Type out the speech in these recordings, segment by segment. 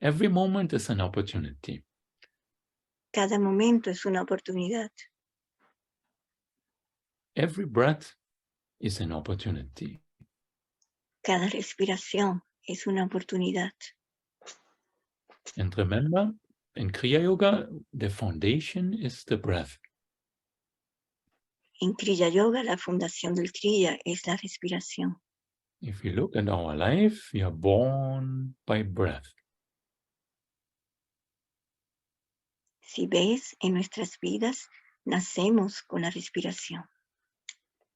Every moment is an opportunity. Cada momento es una oportunidad. Every breath is an opportunity. Cada respiración es una oportunidad. And remember, in Kriya Yoga, the foundation is the breath. En Kriya Yoga, la fundación del Kriya es la respiración. If you look at our life, we are born by breath. Si ves, en nuestras vidas nacemos con la respiración.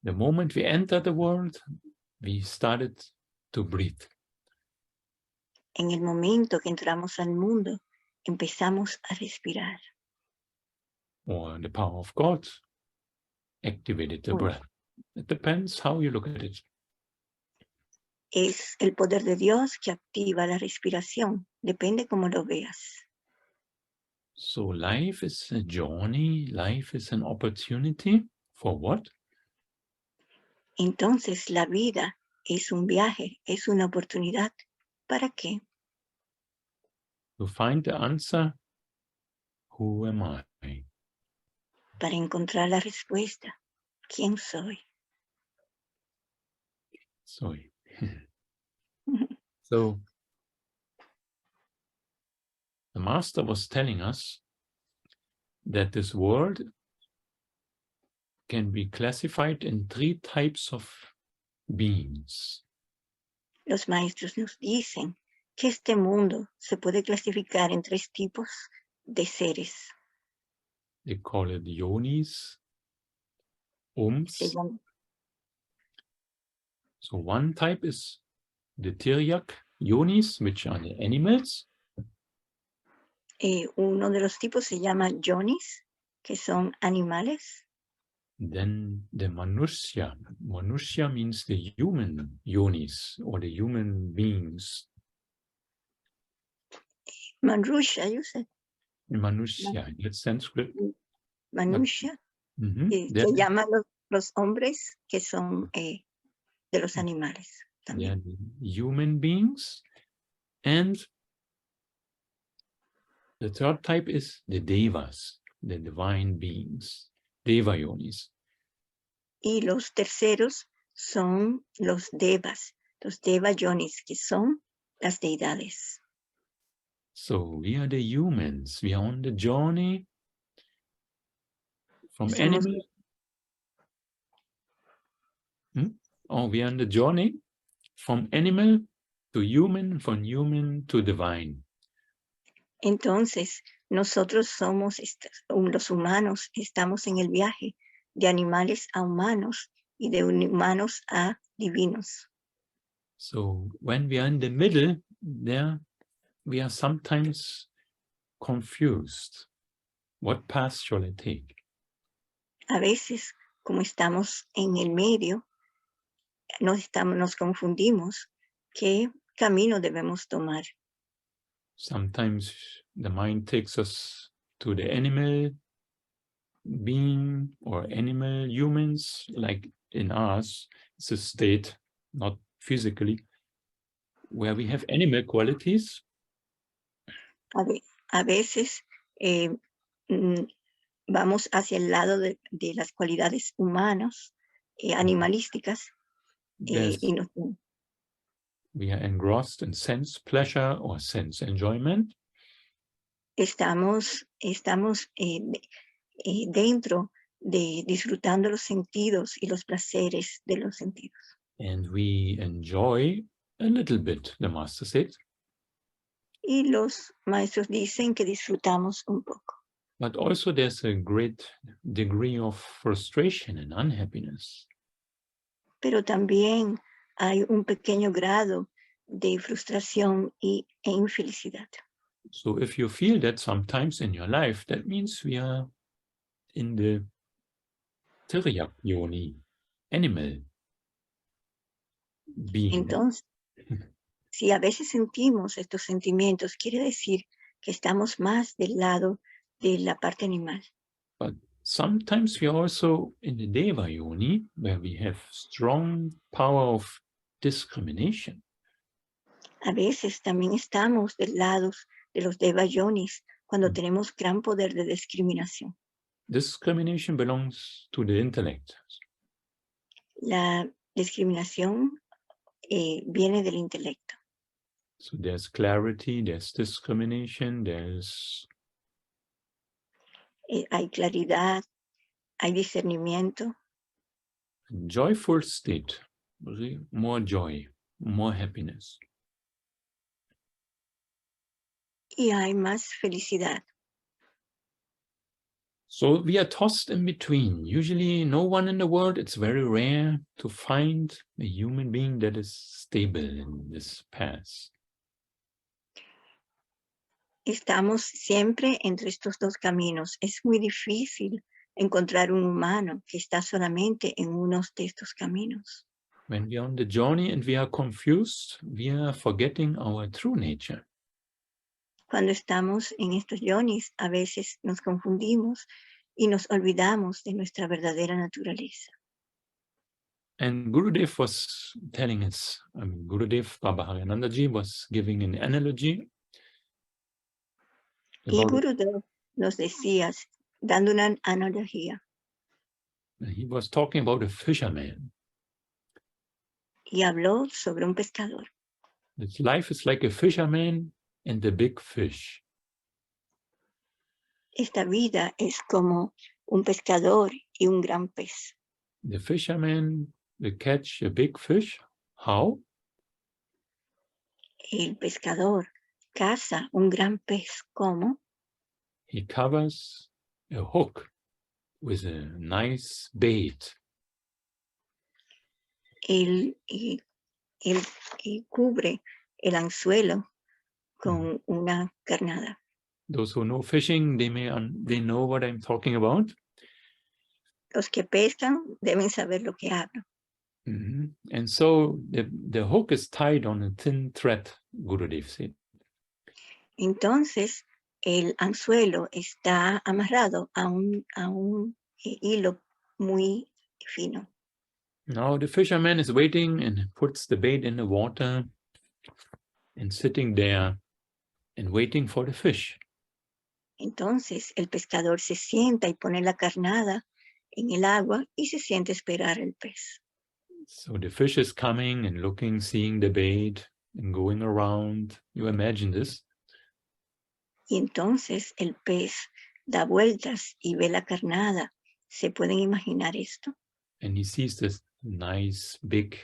The moment we enter the world, we started to breathe. En el momento que entramos al mundo, empezamos a respirar. Or the power of God activated the breath. It depends how you look at it. Es el poder de Dios que activa la respiración. Depende cómo lo veas. So life is a journey. Life is an opportunity. For what? Entonces la vida es un viaje, es una oportunidad. ¿Para qué? To find the answer, who am I? Para encontrar la respuesta. ¿Quién soy? Soy. So the master was telling us that this world can be classified in 3 types of beings. Los maestros nos dicen que este mundo se puede clasificar en 3 tipos de seres. They call it yonis, ums. So one type is the Tiryak yonis, which are the animals. Uno de los tipos se llama yonis, que son animales. Then the Manushya. Manushya means the human yonis, or the human beings. Manusha, you said. Manushya, that's Sanskrit. Manusha, que llaman los hombres que son de los animales también. Human beings. And the third type is the devas, the divine beings, deva yonis. Y los terceros son los devas, los deva yonis, que son las deidades. So we are the humans. We are on the journey from animal. We are on the journey from animal to human, from human to divine. Entonces, nosotros somos los humanos, estamos en el viaje de animales a humanos y de humanos a divinos. So when we are in the middle, there we are sometimes confused. What path shall I take? A veces, como estamos en el medio, nos confundimos qué camino debemos tomar. Sometimes the mind takes us to the animal being or animal humans, like in us, it's a state, not physically, where we have animal qualities. A veces vamos hacia el lado de las cualidades humanas, animalísticas. We are engrossed in sense pleasure or sense enjoyment. Estamos dentro de disfrutando los sentidos y los placeres de los sentidos. And we enjoy a little bit, the master said. Y los maestros dicen que disfrutamos un poco. But also there's a great degree of frustration and unhappiness. Pero también hay un pequeño grado de frustración e infelicidad. So if you feel that sometimes in your life, that means we are in the Tiryak yoni, animal being. Entonces, si a veces sentimos estos sentimientos, quiere decir que estamos más del lado de la parte animal. But sometimes we are also in the Deva Yoni, where we have strong power of discrimination. A veces también estamos del lado de los Deva Yonis cuando tenemos gran poder de discriminación. Discrimination belongs to the intellect. La discriminación viene del intelecto. So there's clarity, there's discrimination, Hay claridad, hay discernimiento. Joyful state, more joy, more happiness. Y hay más felicidad. So we are tossed in between. Usually no one in the world, it's very rare to find a human being that is stable in this path. Estamos siempre entre estos dos caminos. Es muy difícil encontrar un humano que está solamente en uno de estos caminos. When we are on the journey and we are confused, we are forgetting our true nature. Cuando estamos en estos yonis, a veces nos confundimos y nos olvidamos de nuestra verdadera naturaleza. And Gurudev was telling us, Gurudev Baba Haranandaji was giving an analogy. Y Gurudev nos decía, dando una analogía. He was talking about a fisherman. Y habló sobre un pescador. His life is like a fisherman and the big fish. Esta vida es como un pescador y un gran pez. The fisherman will catch a big fish. How? El pescador caza un gran pez. ¿Cómo? He covers a hook with a nice bait. Él cubre el anzuelo con una carnada. Those who know fishing, they know what I'm talking about. Los que pescan deben saber lo que hablo. And so the hook is tied on a thin thread, Gurudev said. Entonces, el anzuelo está amarrado a un hilo muy fino. Now the fisherman is waiting and puts the bait in the water and sitting there and waiting for the fish. Entonces el pescador se sienta y pone la carnada en el agua y se siente esperar el pez. So the fish is coming and looking, seeing the bait and going around. You imagine this? Y entonces el pez da vueltas y ve la carnada. ¿Se pueden imaginar esto? And he sees this nice, big,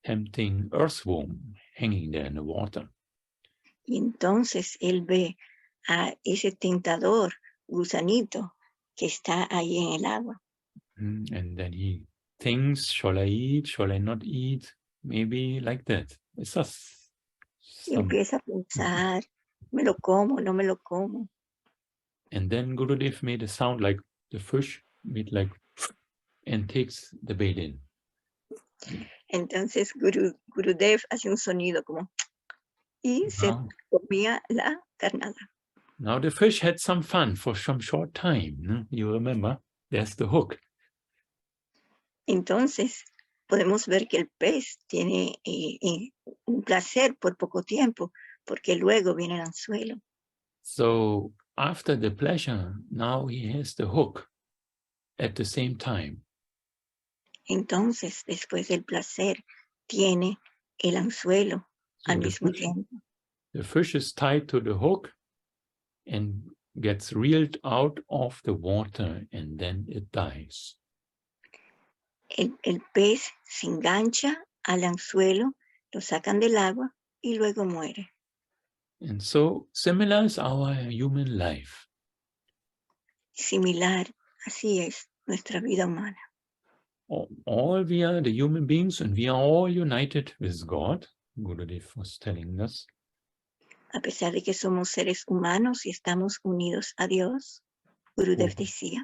tempting earthworm hanging there in the water. Y entonces él ve a ese tentador gusanito que está ahí en el agua. And then he thinks, shall I eat? Shall I not eat? Maybe like that. It's just y empieza a pensar, ¿me lo como? ¿No me lo como? And then Gurudev made a sound like the fish made like and takes the bait in. Entonces Gurudev hace un sonido como y se comía la carnada. Now the fish had some fun for some short time. You remember? There's the hook. Entonces podemos ver que el pez tiene un placer por poco tiempo, porque luego viene el anzuelo. So after the pleasure, now he has the hook at the same time. Entonces, después del placer, tiene el anzuelo al mismo tiempo. The fish is tied to the hook and gets reeled out of the water and then it dies. El pez se engancha al anzuelo, lo sacan del agua y luego muere. And so similar is our human life. Similar, así es nuestra vida humana. All we are the human beings and we are all united with God. Gurudev was telling us. A pesar de que somos seres humanos y estamos unidos a Dios, Gurudev decía.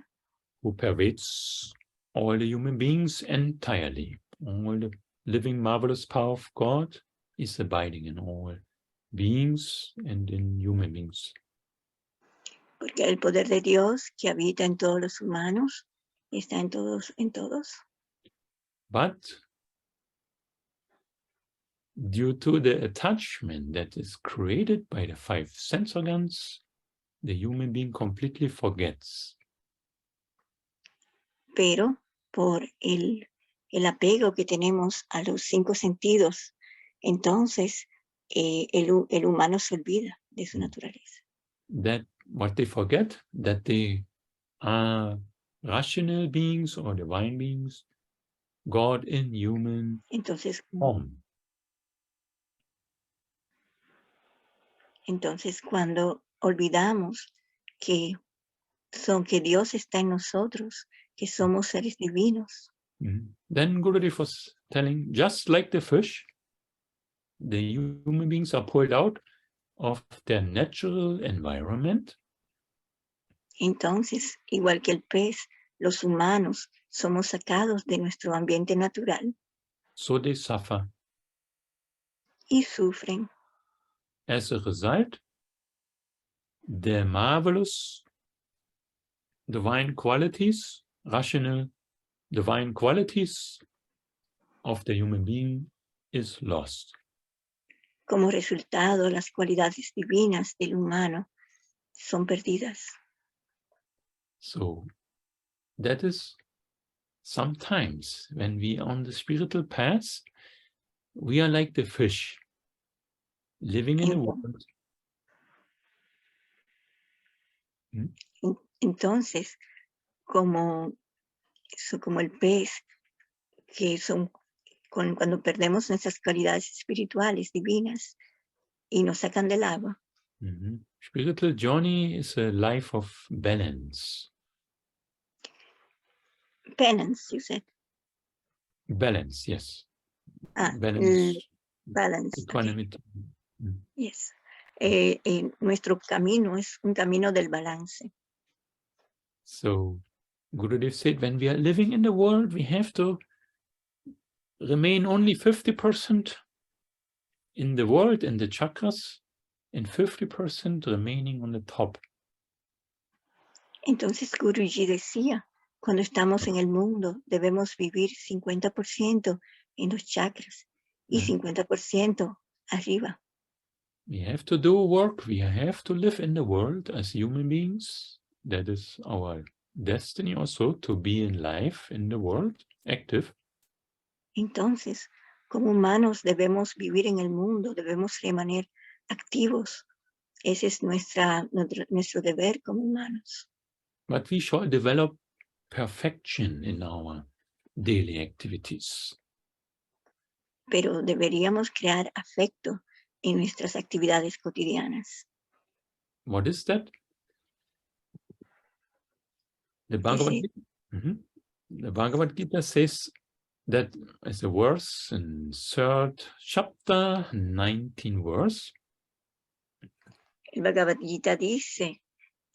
Who pervades all the human beings entirely. All the living marvelous power of God is abiding in all beings and in human beings. Porque el poder de Dios que habita en todos los humanos está en todos. But due to the attachment that is created by the 5 sense organs, the human being completely forgets. Pero por el apego que tenemos a los 5 sentidos, entonces el humano se olvida de su naturaleza. That what they forget, that they are rational beings or divine beings, God in human form. Entonces, cuando olvidamos que Dios está en nosotros, que somos seres divinos. Then Gurudev was telling, just like the fish, the human beings are pulled out of their natural environment. Entonces, igual que el pez, los humanos somos sacados de nuestro ambiente natural. So they suffer. Y sufren. As a result, the marvelous divine qualities, rational divine qualities of the human being is lost. Como resultado, las cualidades divinas del humano son perdidas. So that is sometimes when we are on the spiritual path, we are like the fish living in the world. Entonces, como el pez, que son cuando perdemos nuestras cualidades espirituales divinas y nos sacan del agua. Spiritual journey is a life of balance. Penance, you said. Balance, yes. Balance. Equanimity. Okay. Yes. Nuestro camino es un camino del balance. So, Gurudev said, when we are living in the world, we have to remain only 50% in the world, in the chakras, and 50% remaining on the top. Entonces Guruji decía, cuando estamos en el mundo, debemos vivir 50% en los chakras y 50% arriba. We have to do work. We have to live in the world as human beings. That is our destiny also, to be in life in the world, active. Entonces, como humanos debemos vivir en el mundo, debemos permanecer activos. Ese es nuestro deber como humanos. But we shall develop perfection in our daily activities. Pero deberíamos crear afecto en nuestras actividades cotidianas. What is that? The Bhagavad Gita says that as a verse in 3rd chapter, 19 verse. El Bhagavad Gita dice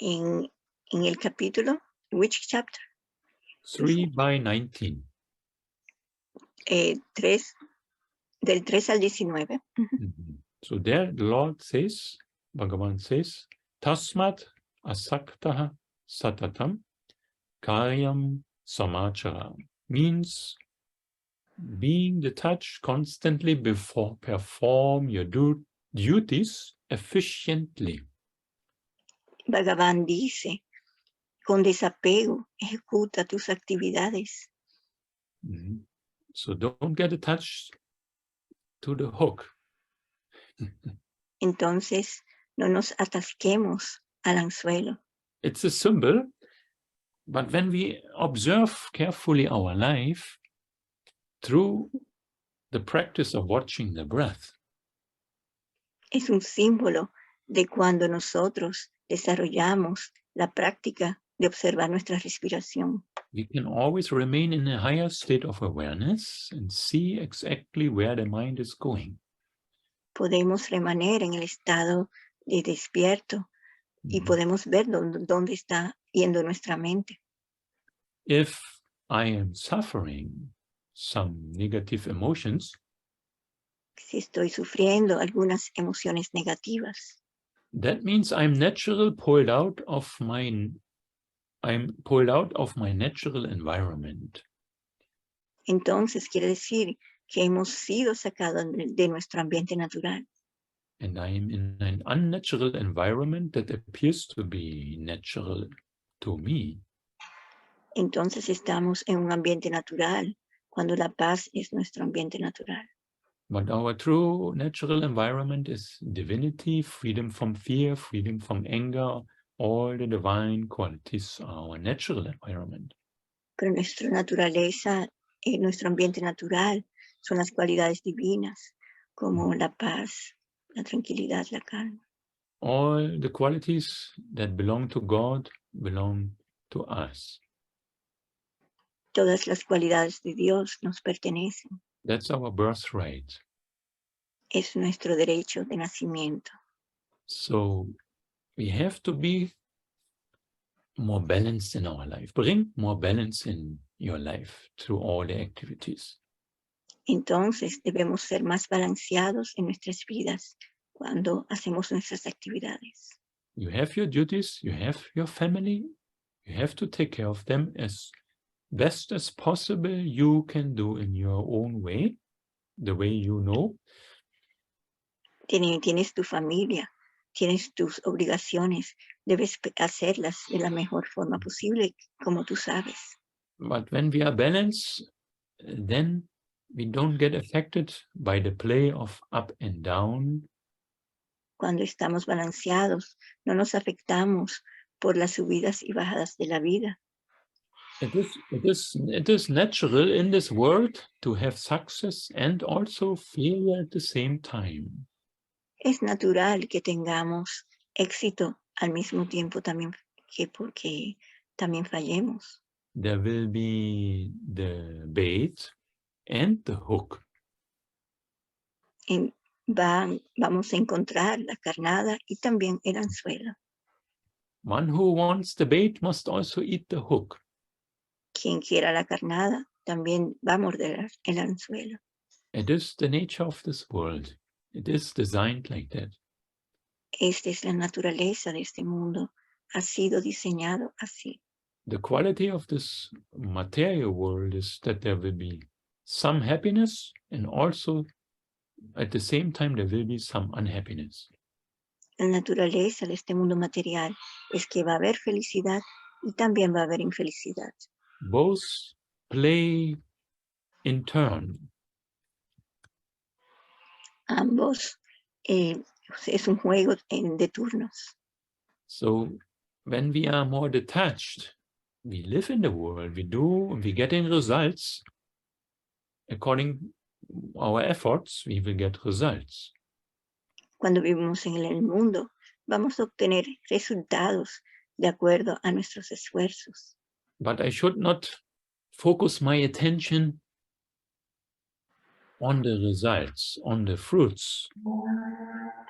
en el capítulo, which chapter? 3:19. 3, del 3 al 19. So there the Lord says, Bhagavan says, Tasmat asaktaha satatam karyam samachara, means being detached constantly before perform your duties efficiently. Bhagavan dice, con desapego, ejecuta tus actividades. So don't get attached to the hook. Entonces, no nos atasquemos al anzuelo. It's a symbol, but when we observe carefully our life through the practice of watching the breath, es un símbolo de cuando nosotros desarrollamos la práctica de observar nuestra respiración. we can always remain in a higher state of awareness and see exactly where the mind is going. Podemos remanecer en el estado de despierto y podemos ver dónde está yendo nuestra mente. If I am suffering some negative emotions, si estoy sufriendo algunas emociones negativas, that means I'm pulled out of my natural environment. Entonces quiere decir que hemos sido sacados de nuestro ambiente natural. And I am in an unnatural environment that appears to be natural to me. Entonces estamos en un ambiente natural, cuando la paz es nuestro ambiente natural. But our true natural environment is divinity, freedom from fear, freedom from anger. All the divine qualities are our natural environment. Pero nuestra naturaleza, nuestro ambiente natural, son las cualidades divinas, como la paz, la tranquilidad, la calma. All the qualities that belong to God belong to us. Todas las cualidades de Dios nos pertenecen. That's our birthright. Es nuestro derecho de nacimiento. So we have to be more balanced in our life. Bring more balance in your life through all the activities. Entonces debemos ser más balanceados en nuestras vidas cuando hacemos nuestras actividades. You have your duties, you have your family, you have to take care of them as best as possible you can do in your own way, the way you know. Tienes tu familia, tienes tus obligaciones, debes hacerlas de la mejor forma posible, como tú sabes. But when we are balanced, then we don't get affected by the play of up and down. Cuando estamos balanceados, no nos afectamos por las subidas y bajadas de la vida. It is natural in this world to have success and also failure at the same time. Es natural que tengamos éxito al mismo tiempo también porque también fallemos. There will be the bait and the hook. Vamos a encontrar la carnada y también el anzuelo. One who wants the bait must also eat the hook. Quien quiera la carnada también va a morder el anzuelo. It is the nature of this world. It is designed like that. Esta es la naturaleza de este mundo. Ha sido diseñado así. The quality of this material world is that there will be some happiness and also at the same time there will be some unhappiness. La naturaleza de este mundo material es que va a haber felicidad y también va a haber infelicidad. Both play in turn. Ambos es un juego de turnos. So when we are more detached, we live in the world, we do, and we get in results. According our efforts, we will get results. Cuando vivimos en el mundo, vamos a obtener resultados de acuerdo a nuestros esfuerzos. But I should not focus my attention on the results, on the fruits.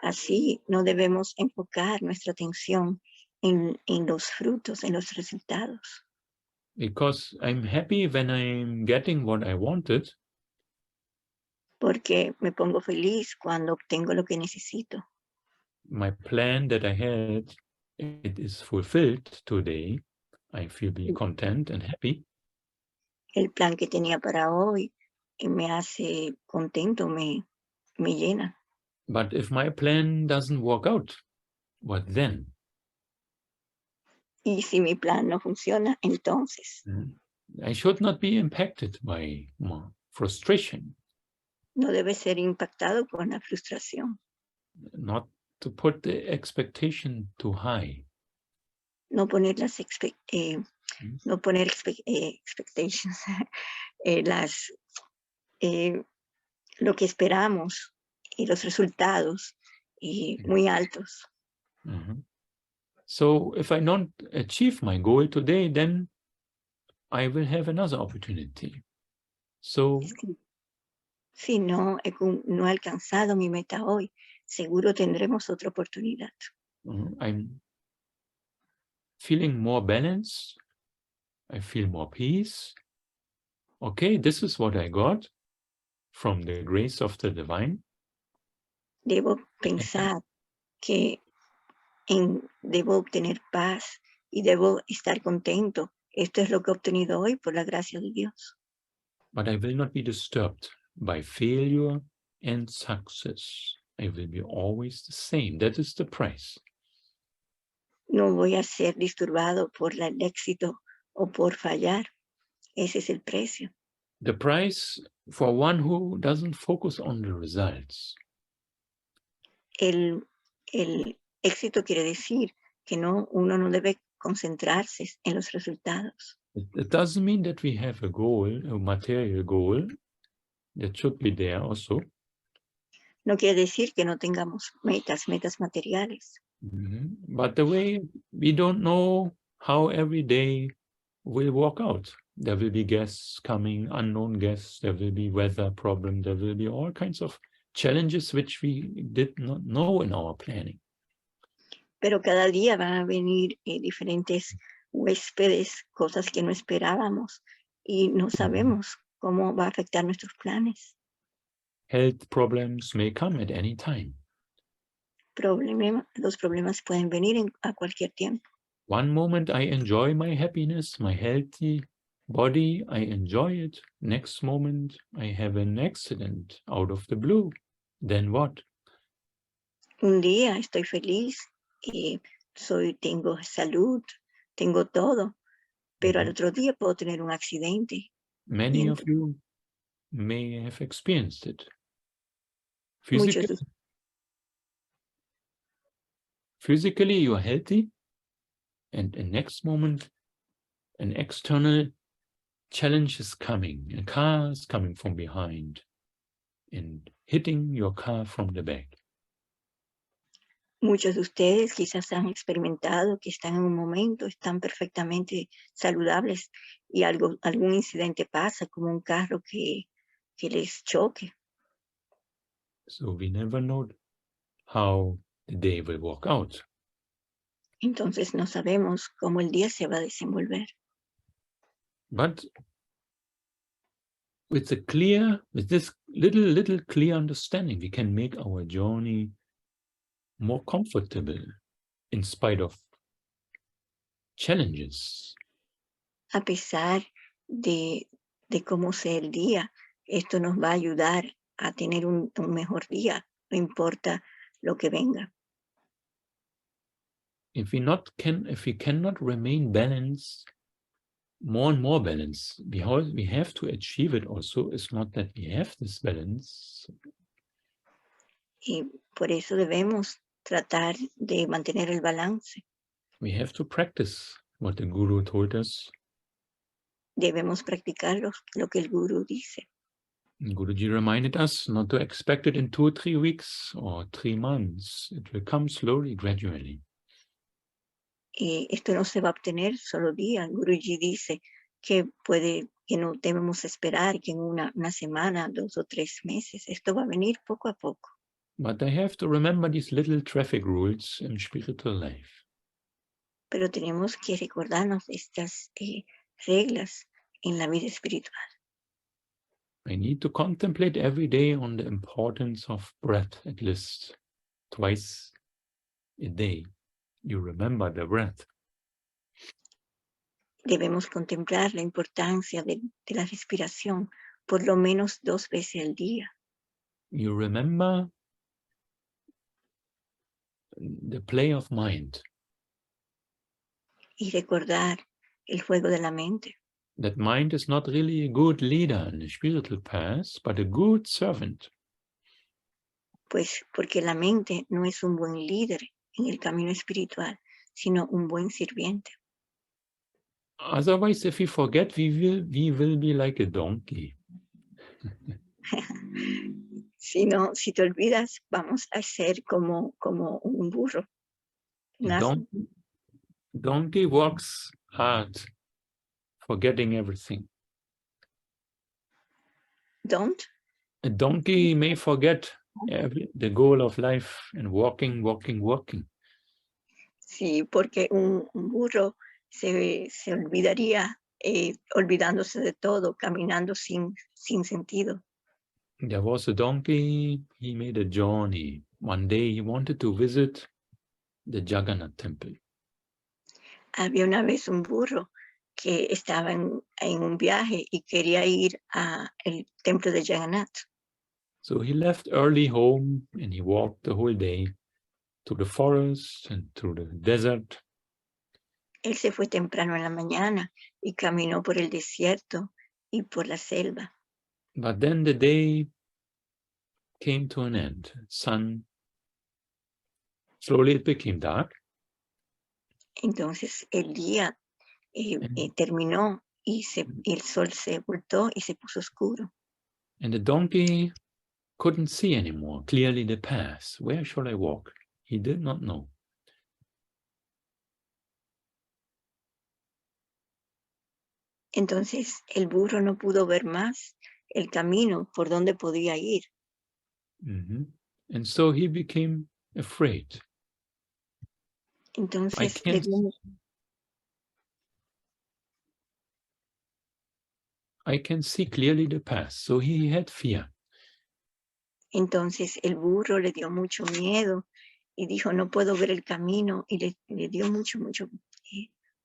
Así no debemos enfocar nuestra atención en los frutos, en los resultados. Because I'm happy when I'm getting what I wanted. Porque me pongo feliz cuando obtengo lo que necesito. My plan that I had, it is fulfilled today. I feel be content and happy. El plan que tenía para hoy me hace contento, me llena. But if my plan doesn't work out, what then? Y si mi plan no funciona, entonces I should not be impacted by frustration. no debe ser impactado con la frustración. Not to put the expectation too high. No poner expectations, lo que esperamos y los resultados muy altos. So if I don't achieve my goal today, then I will have another opportunity. So si no he alcanzado mi meta hoy, seguro tendremos otra oportunidad. I'm feeling more balanced. I feel more peace. Okay, this is what I got from the grace of the divine. Debo pensar que debo obtener paz y debo estar contento. Esto es lo que he obtenido hoy por la gracia de Dios. But I will not be disturbed by failure and success. I will be always the same. That is the price. No voy a ser disturbado por el éxito o por fallar. Ese es el precio. The price for one who doesn't focus on the results. El éxito quiere decir que uno no debe concentrarse en los resultados. It doesn't mean that we have a goal, a material goal. That should be there also. No quiere decir que no tengamos metas materiales. But the way we don't know how every day will work out. There will be guests coming, unknown guests, there will be weather problems, there will be all kinds of challenges which we did not know in our planning. Pero cada día van a venir diferentes huéspedes, cosas que no esperábamos y no sabemos cómo va a afectar nuestros planes. Health problems may come at any time. Los problemas pueden venir a cualquier tiempo. One moment I enjoy my happiness, my healthy body, I enjoy it. Next moment I have an accident out of the blue. Then what? Un día estoy feliz, tengo salud, tengo todo, pero al otro día puedo tener un accidente. Many of you may have experienced it. Physically you are healthy, and the next moment an external challenge is coming. A car is coming from behind and hitting your car from the back. Muchos de ustedes quizás han experimentado que están en un momento, están perfectamente saludables y algún incidente pasa, como un carro que les choque. So we never know how the day will work out. Entonces no sabemos cómo el día se va a desenvolver. But with this little clear understanding, we can make our journey more comfortable in spite of challenges. A pesar de cómo sea el día, esto nos va a ayudar a tener un mejor día, no importa lo que venga. If we cannot remain balanced, more and more balanced, we have to achieve it also. It's not that we have this balance. Y por eso debemos tratar de mantener el balance. We have to practice what the Guru told us. Debemos practicar lo que el Guru dice. Guruji reminded us not to expect it in 2 or 3 weeks or 3 months. It will come slowly, gradually. Esto no se va a obtener solo día. Guruji dice que no debemos esperar que en una semana, 2 o 3 meses. Esto va a venir poco a poco. But I have to remember these little traffic rules in spiritual life. Pero tenemos que recordarnos estas reglas en la vida espiritual. I need to contemplate every day on the importance of breath, at least twice a day. You remember the breath. Debemos contemplar la importancia de la respiración por lo menos 2 veces al día. You remember the play of mind. Y recordar el juego de la mente. That mind is not really a good leader in the spiritual path, but a good servant. Pues porque la mente no es un buen líder en el camino espiritual, sino un buen sirviente. Otherwise, if we forget, we will be like a donkey. Si te olvidas, vamos a ser como un burro. Donkey walks hard, forgetting everything. A donkey may forget the goal of life and walking. Sí, porque un burro se olvidaría, olvidándose de todo, caminando sin sentido. There was a donkey, he made a journey. One day he wanted to visit the Jagannath temple. Había una vez un burro que estaba en un viaje y quería ir al templo de Jagannath. So he left early home and he walked the whole day to the forest and through the desert. Él se fue temprano en la mañana y caminó por el desierto y por la selva. But then the day came to an end. Slowly it became dark. Entonces el día terminó y el sol se ocultó y se puso oscuro. And the donkey couldn't see anymore clearly the path. Where shall I walk? He did not know. Entonces el burro no pudo ver más el camino por donde podía ir. And so he became afraid. Entonces I can see clearly the path. So he had fear. Entonces el burro le dio mucho miedo y dijo, no puedo ver el camino, y le dio mucho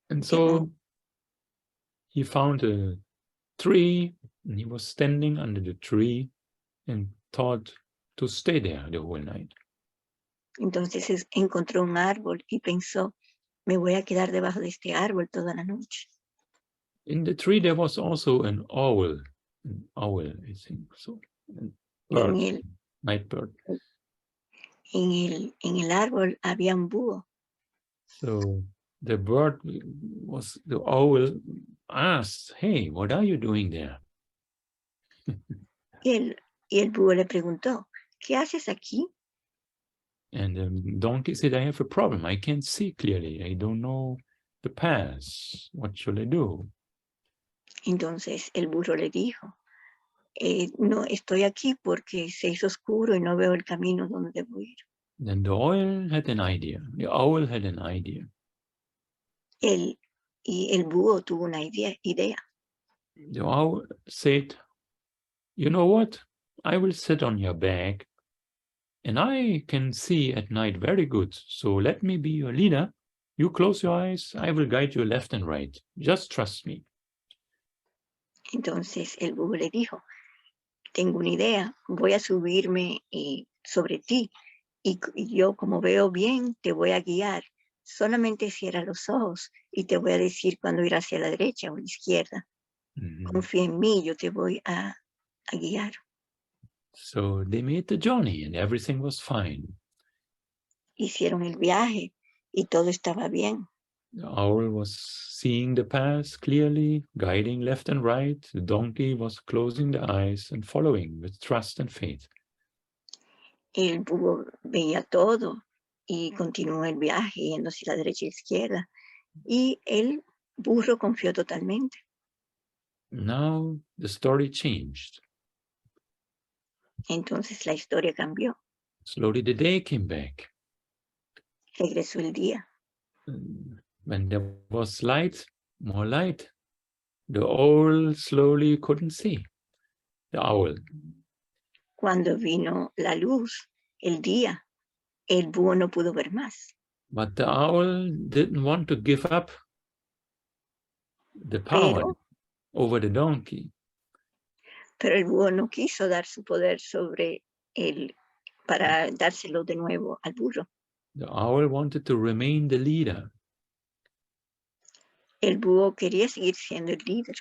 and so he found a tree and he was standing under the tree and thought to stay there the whole night. Entonces encontró un árbol y pensó, me voy a quedar debajo de este árbol toda la noche. In the tree there was also an owl, I think so. Bird, night bird. En el árbol había un búho. So the owl asked, hey, what are you doing there? Y el búho le preguntó, ¿qué haces aquí? And the donkey said, I have a problem. I can't see clearly. I don't know the path. What should I do? Entonces el burro le dijo, no, estoy aquí porque se hizo oscuro y no veo el camino donde debo ir. Then the owl had an idea. The owl had an idea. Y el búho tuvo una idea. The owl said, you know what? I will sit on your back and I can see at night very good. So let me be your leader. You close your eyes. I will guide you left and right. Just trust me. Entonces el búho le dijo, tengo una idea, voy a subirme sobre ti y yo como veo bien te voy a guiar. Solamente cierra los ojos y te voy a decir cuándo ir hacia la derecha o la izquierda. Confía en mí, yo te voy a guiar. So they made the journey and everything was fine. Hicieron el viaje y todo estaba bien. The owl was seeing the path clearly, guiding left and right. The donkey was closing the eyes and following with trust and faith. El búho veía todo y continuó el viaje yendo hacia la derecha y izquierda. Y el burro confió totalmente. Now the story changed. Entonces la historia cambió. Slowly the day came back. Regresó el día. When there was light, more light, the owl slowly couldn't see. The owl. Cuando vino la luz, el día, el búho no pudo ver más. But the owl didn't want to give up the power over the donkey. Pero el búho no quiso dar su poder sobre él para dárselo de nuevo al burro. The owl wanted to remain the leader. El búho quería seguir siendo el líder.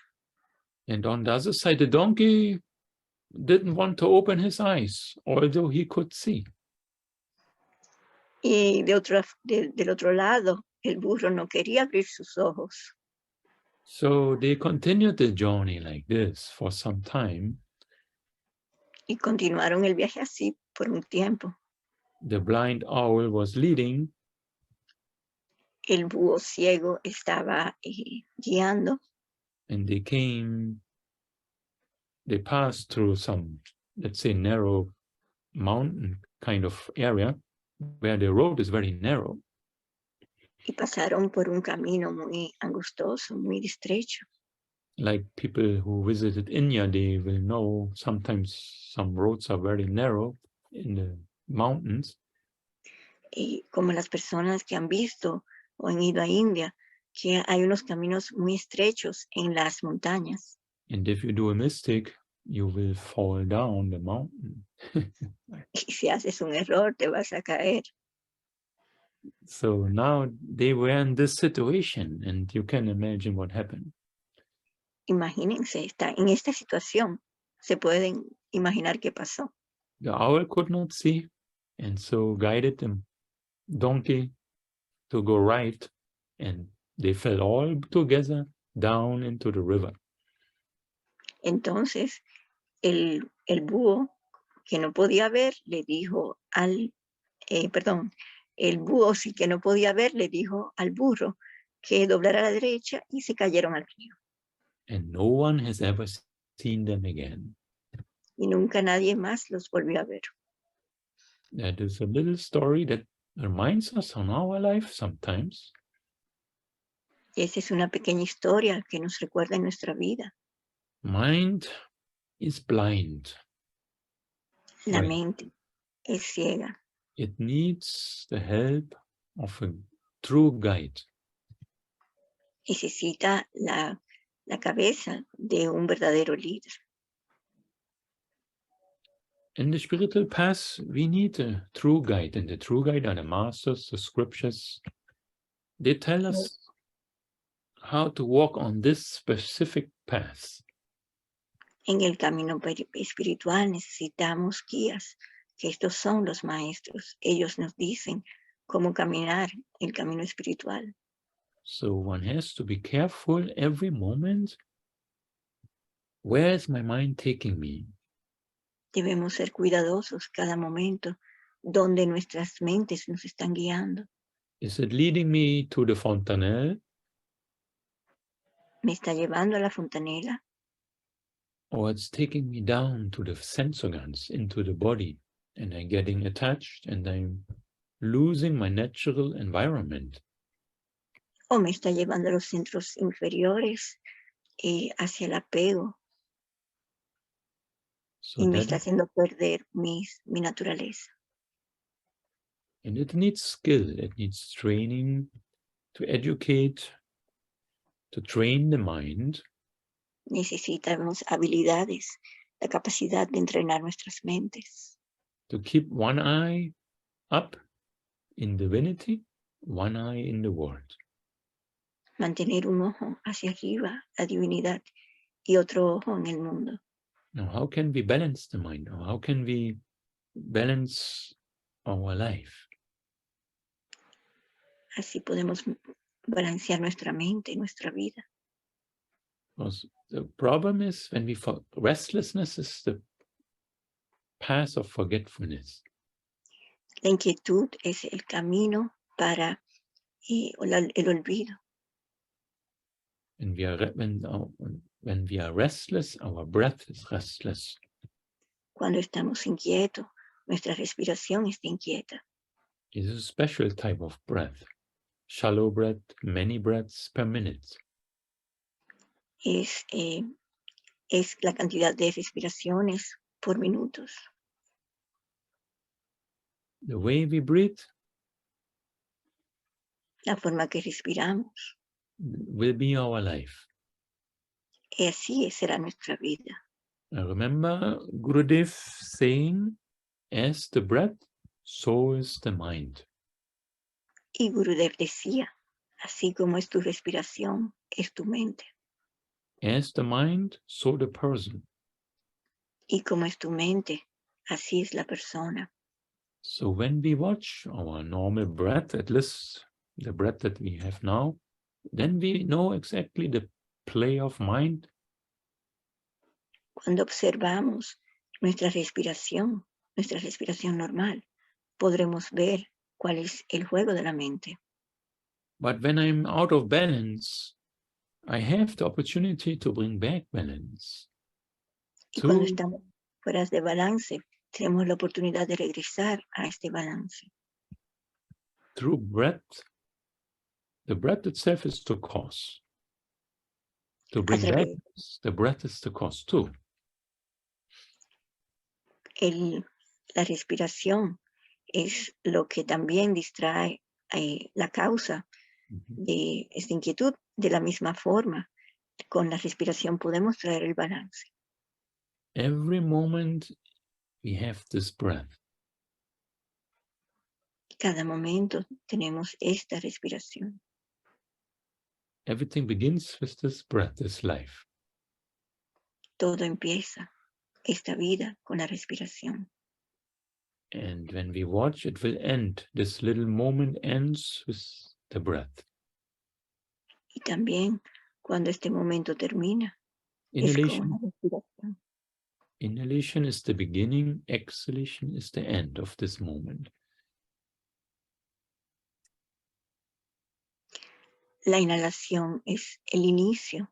And on the other side, the donkey didn't want to open his eyes, although he could see. Y del otro lado, el burro no quería abrir sus ojos. So they continued the journey like this for some time. Y continuaron el viaje así por un tiempo. The blind owl was leading. El búho ciego estaba guiando. And they passed through some, let's say, narrow mountain kind of area where the road is very narrow. Y pasaron por un camino muy angustoso, muy estrecho. Like people who visited India, they will know sometimes some roads are very narrow in the mountains. Y como las personas que han visto o han ido a India, que hay unos caminos muy estrechos en las montañas. And if you do a mistake, you will fall down the mountain. Y si haces un error, te vas a caer. So now they were in this situation, and you can imagine what happened. Imagínense, en esta situación. Se pueden imaginar qué pasó. The owl could not see, and so guided the donkey to go right, and they fell all together down into the river. Entonces, el búho, que no podía ver, le dijo el búho sí que no podía ver, le dijo al burro que doblara a la derecha y se cayeron al río. And no one has ever seen them again. Y nunca nadie más los volvió a ver. That is a little story that reminds us on our life sometimes. Esa es una pequeña historia que nos recuerda en nuestra vida. Mind is blind. La Right. mente es ciega. It needs the help of a true guide. Necesita la cabeza de un verdadero líder. In the spiritual path, we need a true guide, and the true guide are the masters, the scriptures. They tell us how to walk on this specific path. En el camino espiritual necesitamos guías, que estos son los maestros. Ellos nos dicen cómo caminar el camino espiritual. So one has to be careful every moment. Where is my mind taking me? Debemos ser cuidadosos cada momento donde nuestras mentes nos están guiando. Is it leading me to the fontanelle? ¿Me está llevando a la fontanela? Or it's taking me down to the sense organs, into the body, and I'm getting attached and I'm losing my natural environment. ¿O me está llevando a los centros inferiores hacia el apego? So Y me está haciendo perder mi naturaleza. And it needs skill, it needs training to educate, to train the mind. Necesitamos habilidades, la capacidad de entrenar nuestras mentes. To keep one eye up in divinity, one eye in the world. Mantener un ojo hacia arriba, la divinidad, y otro ojo en el mundo. Now, how can we balance the mind? Or how can we balance our life? Así podemos balancear nuestra mente y nuestra vida. Because the problem is when restlessness is the path of forgetfulness. La inquietud es el camino para el olvido. And when we are restless, our breath is restless. Cuando estamos inquietos, nuestra respiración está inquieta. It is a special type of breath. Shallow breath, many breaths per minute. Es la cantidad de respiraciones por minutos. The way we breathe La forma que respiramos. Will be our life. Y así será nuestra vida. I remember Gurudev saying, as the breath, so is the mind. Y Gurudev decía, así como es tu respiración, es tu mente. As the mind, so the person. Y como es tu mente, así es la persona. So when we watch our normal breath, at least the breath that we have now, then we know exactly the play of mind. Cuando observamos nuestra respiración normal, podremos ver cuál es el juego de la mente. But when I'm out of balance, I have the opportunity to bring back balance. Y cuando estamos fuera de balance, tenemos la oportunidad de regresar a este balance. Through breath, the breath itself is the cause. To bring back, the breath is the cause too. La respiración es lo que también distrae la causa, de esta inquietud. De la misma forma, con la respiración podemos traer el balance. Every moment we have this breath. Cada momento tenemos esta respiración. Everything begins with this breath, this life. Todo empieza, esta vida, con la respiración. And when we watch, it will end. This little moment ends with the breath. Y también, cuando este momento termina, es con la respiración. Inhalation is the beginning, exhalation is the end of this moment. La inhalación es el inicio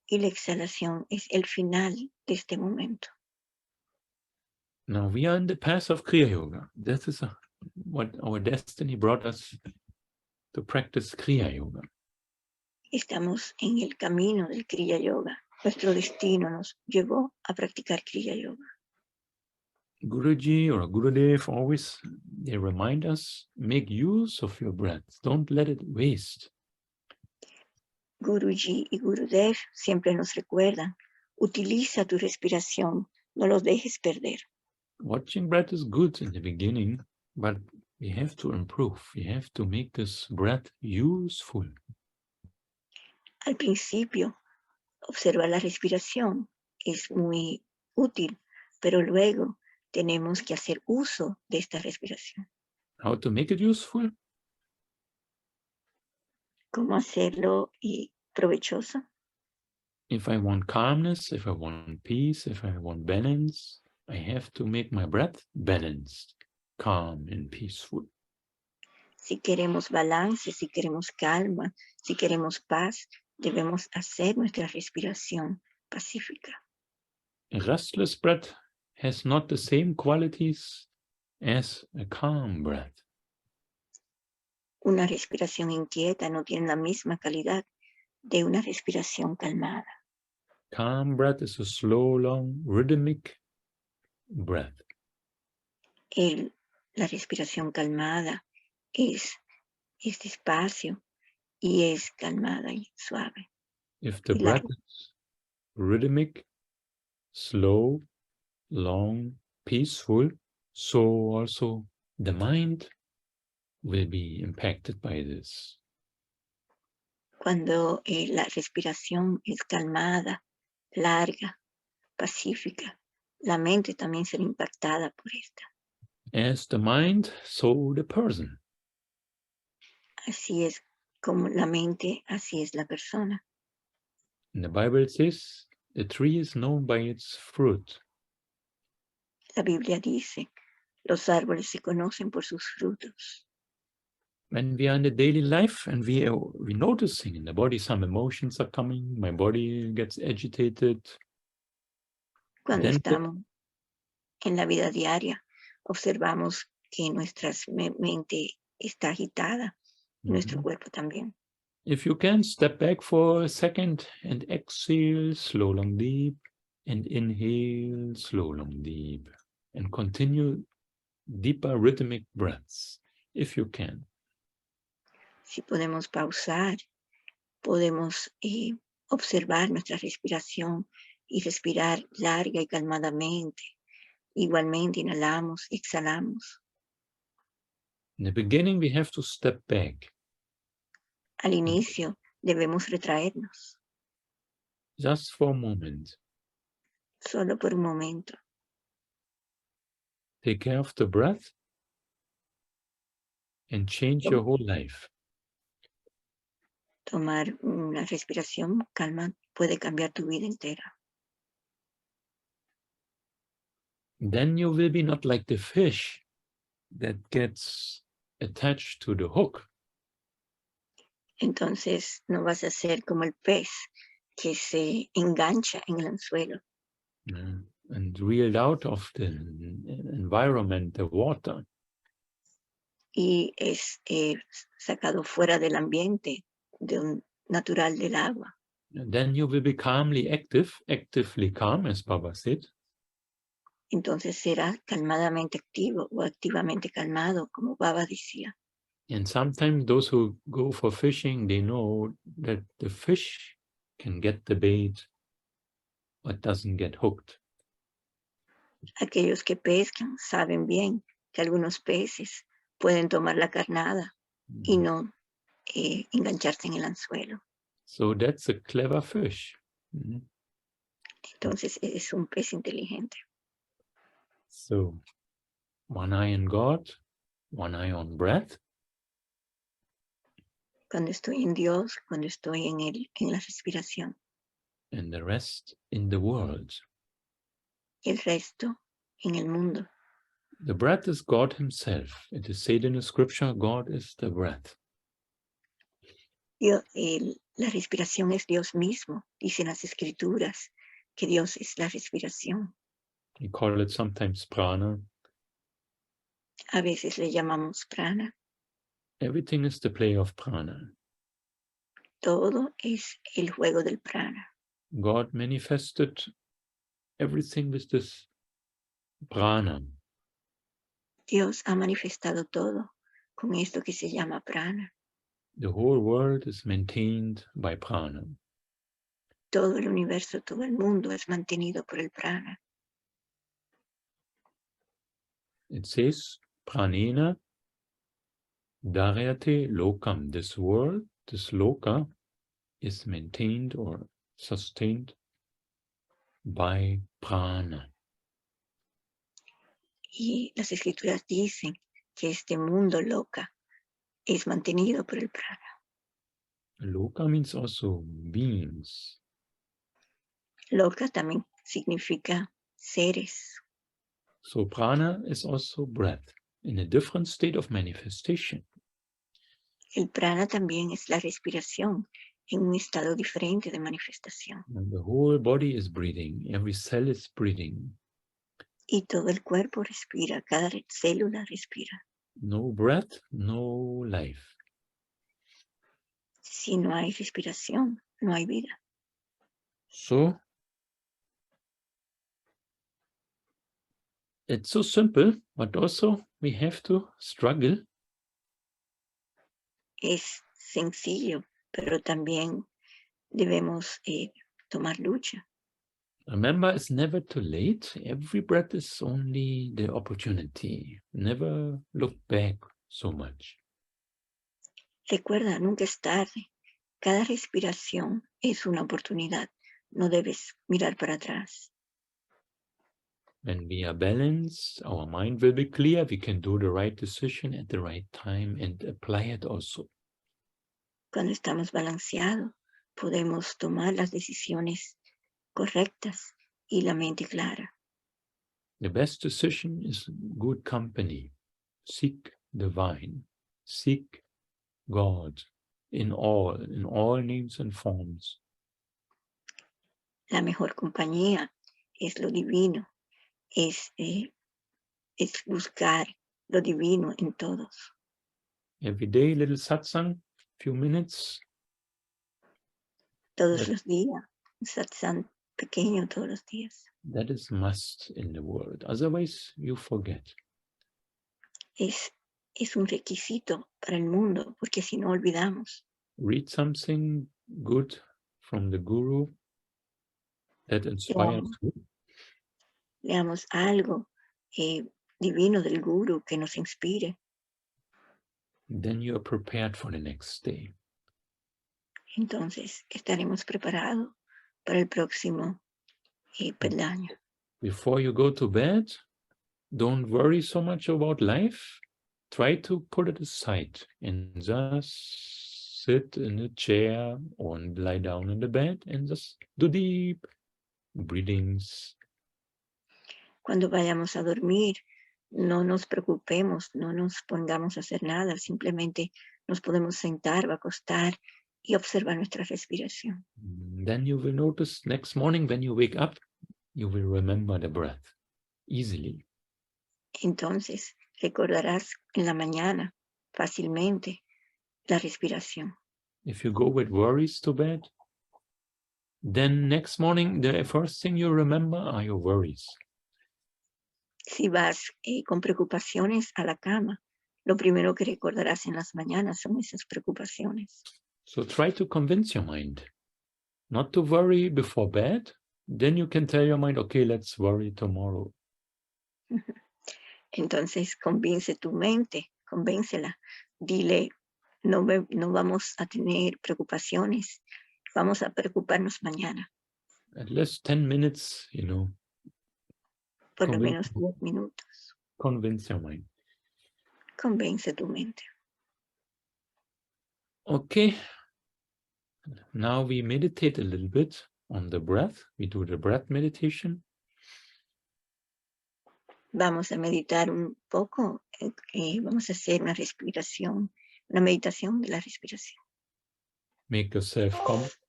y la exhalación es el final de este momento. Now we are in the path of Kriya Yoga. That is what our destiny brought us to practice Kriya Yoga. Estamos en el camino del Kriya Yoga. Nuestro destino nos llevó a practicar Kriya Yoga. Guruji or Gurudev always, they remind us, make use of your breath. Don't let it waste. Guruji y Gurudev siempre nos recuerdan, utiliza tu respiración, no los dejes perder. Watching breath is good in the beginning, but we have to improve. We have to make this breath useful. Al principio, observar la respiración es muy útil, pero luego tenemos que hacer uso de esta respiración. How to make it useful? ¿Cómo hacerlo y provechoso? If I want calmness, if I want peace, if I want balance, I have to make my breath balanced, calm and peaceful. Si queremos balance, si queremos calma, si queremos paz, debemos hacer nuestra respiración pacífica. A restless breath has not the same qualities as a calm breath. Una respiración inquieta no tiene la misma calidad de una respiración calmada. Calm breath is a slow, long, rhythmic breath. La respiración calmada es despacio y es calmada y suave. If the breath is rhythmic, slow, long, peaceful, so also the mind will be impacted by this. Cuando la respiración es calmada, larga, pacífica, la mente también será impactada por esta. As the mind, so the person. Así es como la mente, así es la persona. And the Bible says the tree is known by its fruit. La Biblia dice, los árboles se conocen por sus frutos. When we are in the daily life and we noticing in the body some emotions are coming, my body gets agitated. Cuando estamos en la vida diaria, observamos que nuestra mente está agitada, nuestro cuerpo también. If you can, step back for a second and exhale, slow, long, deep, and inhale, slow, long, deep, and continue deeper rhythmic breaths, if you can. Si podemos pausar, podemos observar nuestra respiración y respirar larga y calmadamente. Igualmente inhalamos y exhalamos. In the beginning, we have to step back. Al inicio debemos retraernos. Just for a moment. Solo por un momento. Take care of the breath and change your whole life. Tomar una respiración calma puede cambiar tu vida entera. Then you will be not like the fish that gets attached to the hook. Entonces no vas a ser como el pez que se engancha en el anzuelo. And reeled out of the environment, the water. Y es sacado fuera del ambiente natural del agua. And then you will be calmly active, actively calm, as Baba said. Entonces será calmadamente activo o activamente calmado, como Baba decía. And sometimes those who go for fishing, they know that the fish can get the bait, but doesn't get hooked. Aquellos que pescan saben bien que algunos peces pueden tomar la carnada y no engancharse en el anzuelo. So that's a clever fish. Entonces es un pez inteligente. So, one eye on God, one eye on breath. Cuando estoy en Dios, cuando estoy en la respiración. And the rest in the world. Y el resto en el mundo. The breath is God himself. It is said in the scripture, God is the breath. La respiración es Dios mismo. Dicen las escrituras que Dios es la respiración. We call it sometimes prana. A veces le llamamos prana. Everything is the play of prana. Todo es el juego del prana. God manifested everything with this prana. Dios ha manifestado todo con esto que se llama prana. The whole world is maintained by prana. Todo el universo, todo el mundo es mantenido por el prana. It says, pranena dharyate lokam. This world, this loka, is maintained or sustained by prana. Y las escrituras dicen que este mundo loca es mantenido por el prana. Loka means also beings. Loka también significa seres. So prana is also breath in a different state of manifestation. El prana también es la respiración en un estado diferente de manifestación. And the whole body is breathing. Every cell is breathing. Y todo el cuerpo respira, cada célula respira. No breath, no life. Si no hay respiración, no hay vida. So, it's so simple, but also we have to struggle. Es sencillo, pero también debemos tomar lucha. Remember, it's never too late. Every breath is only the opportunity. Never look back so much. Recuerda, nunca es tarde. Cada respiración es una oportunidad. No debes mirar para atrás. When we are balanced, our mind will be clear. We can do the right decision at the right time and apply it also. Cuando estamos balanceados, podemos tomar las decisiones correctas y la mente clara. The best decision is good company. Seek divine. Seek God in all names and forms. La mejor compañía es lo divino, es buscar lo divino en todos. Every day, little satsang, few minutes. Todos los días, un satsang pequeño todos los días. That is must in the world. Otherwise, you forget. Es un requisito para el mundo, porque si no olvidamos. Read something good from the Guru that inspires you. Leamos algo divino del Guru que nos inspire. Then you are prepared for the next day. Entonces estaremos preparados para el próximo peldaño. Before you go to bed, don't worry so much about life. Try to put it aside and just sit in a chair or lie down in the bed and just do deep breathings. Cuando vayamos a dormir, no nos preocupemos, no nos pongamos a hacer nada, simplemente nos podemos sentar o acostar y observar nuestra respiración. Then you will notice next morning when you wake up, you will remember the breath easily. Entonces recordarás en la mañana fácilmente la respiración. If you go with worries to bed, then next morning the first thing you remember are your worries. Si vas con preocupaciones a la cama, lo primero que recordarás en las mañanas son esas preocupaciones. So try to convince your mind not to worry before bed. Then you can tell your mind, okay, let's worry tomorrow. Entonces convence tu mente, convéncela, dile, no vamos a tener preocupaciones, vamos a preocuparnos mañana. At least 10 minutes, Por lo menos 10 minutos. Convince your mind. Convence tu mente. Okay. Now we meditate a little bit on the breath. We do the breath meditation. Vamos a meditar un poco, vamos a hacer una respiración, una meditación de la respiración. Make yourself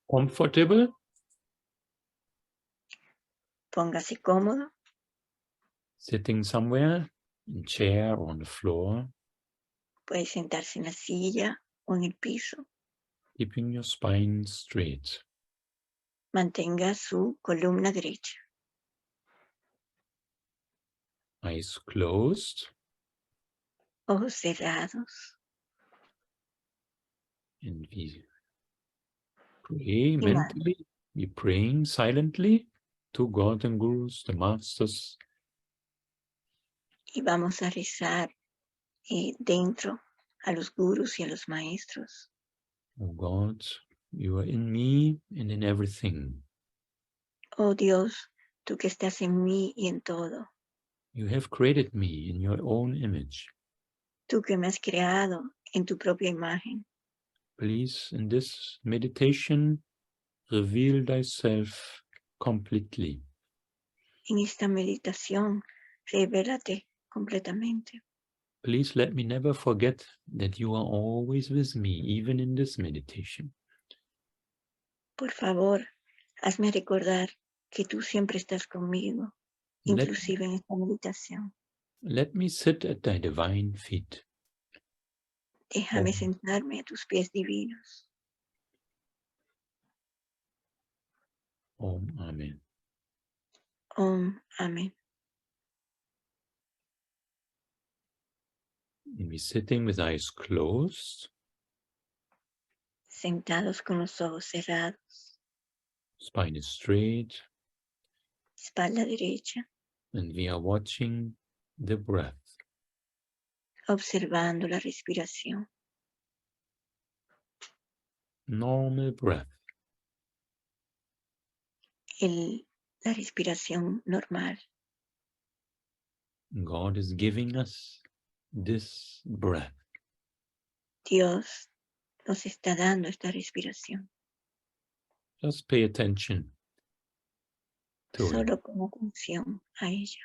comfortable. Póngase cómodo. Sitting somewhere, in a chair or on the floor. Puede sentarse en la silla o en el piso. Keeping your spine straight. Mantenga su columna derecha. Eyes closed. Ojos cerrados. And we pray mentally. We praying silently to God and Gurus, the masters. Y vamos a rezar dentro a los gurus y a los maestros. Oh God, you are in me and in everything. Oh Dios, tú que estás en mí y en todo. You have created me in your own image. Tú que me has creado en tu propia imagen. Please, in this meditation, reveal thyself completely. En esta meditación, revélate completamente. Please let me never forget that you are always with me, even in this meditation. Por favor, hazme recordar que tú siempre estás conmigo, inclusive en esta meditación. Let me sit at thy divine feet. Déjame sentarme a tus pies divinos. Om Amen. Om, amén. And we're sitting with eyes closed. Sentados con los ojos cerrados. Spine is straight. Espalda derecha. And we are watching the breath. Observando la respiración. Normal breath. La respiración normal. God is giving us this breath. Dios nos está dando esta respiración. Just pay attention to it. Solo con atención a ella.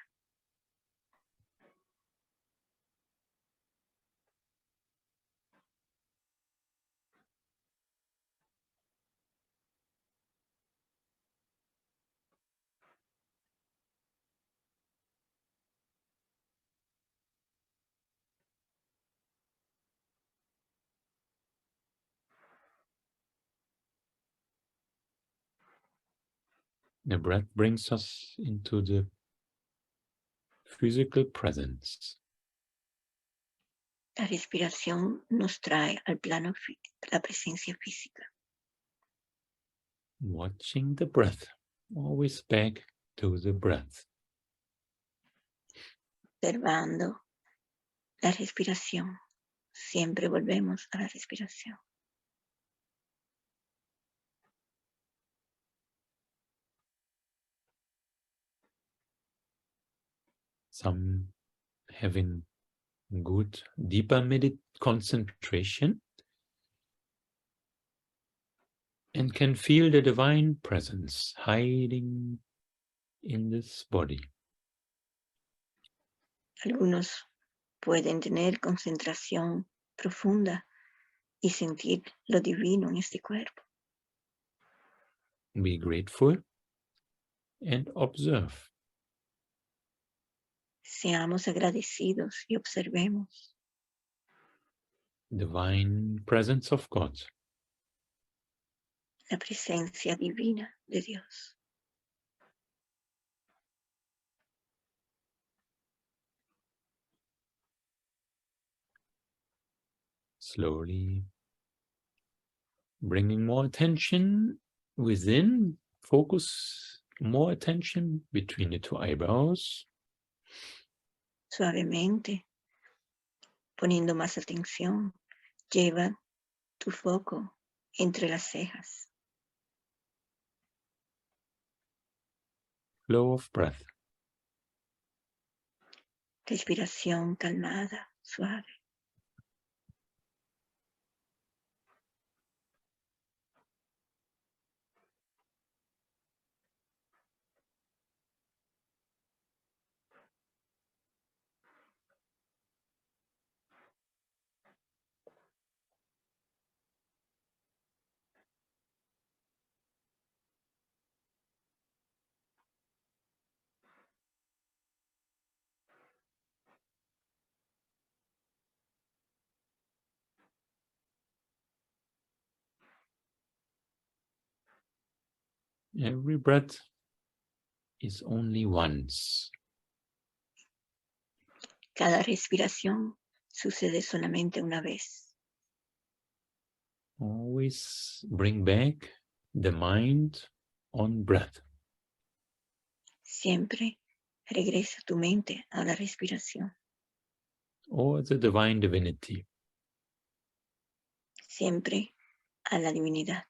The breath brings us into the physical presence. La respiración nos trae al plano la presencia física. Watching the breath, always back to the breath. Observando la respiración. Siempre volvemos a la respiración. Some having good, deeper concentration and can feel the divine presence hiding in this body. Algunos pueden tener concentración profunda y sentir lo divino en este cuerpo. Be grateful and observe. Seamos agradecidos y observemos. Divine presence of God. La presencia divina de Dios. Slowly bringing more attention within, focus more attention between the two eyebrows. Suavemente, poniendo más atención, lleva tu foco entre las cejas. Flow of breath. Respiración calmada, suave. Every breath is only once. Cada respiración sucede solamente una vez. Always bring back the mind on breath. Siempre regresa tu mente a la respiración. Or the divine divinity. Siempre a la divinidad.